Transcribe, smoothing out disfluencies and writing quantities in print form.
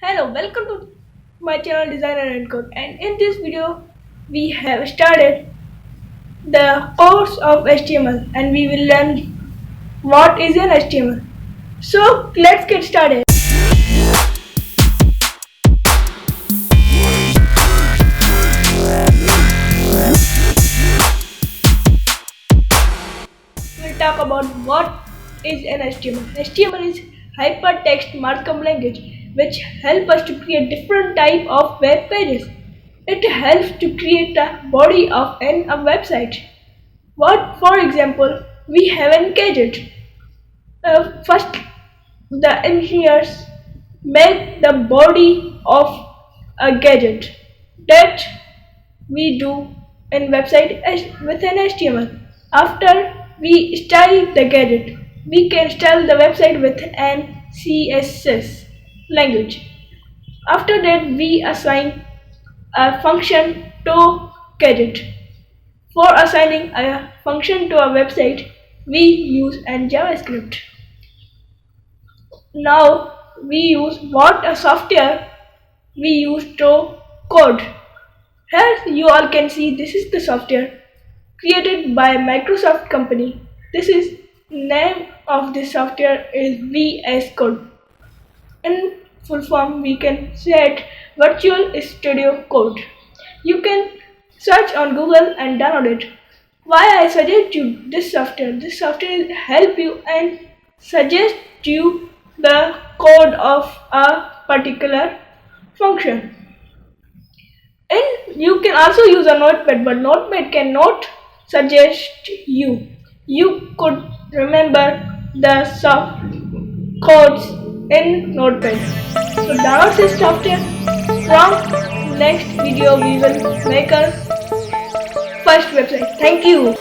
Hello, welcome to my channel DesignerNDcode, and in this video we have started the course of HTML and we will learn what is an HTML. So let's get started. We'll talk about what is an HTML. HTML is hypertext markup language which help us to create different type of web pages. It helps to create the body of a website. What, for example, we have a gadget. First, the engineers make the body of a gadget that we do in website with an HTML. After we style the gadget, we can style the website with an CSS language. After that, we assign a function to gadget. For assigning a function to a website, we use an JavaScript. Now we use what a software we use to code. Here you all can see this is the software created by Microsoft company. This is name of this software is VS Code. In full form we can say it Virtual Studio Code. You can search on Google and download it. Why I suggest you this software? This software will help you and suggest you the code of a particular function. And you can also use a notepad, but notepad cannot suggest you. You could remember the soft codes in notepad. So download this software. From next video we will make our first website. Thank you.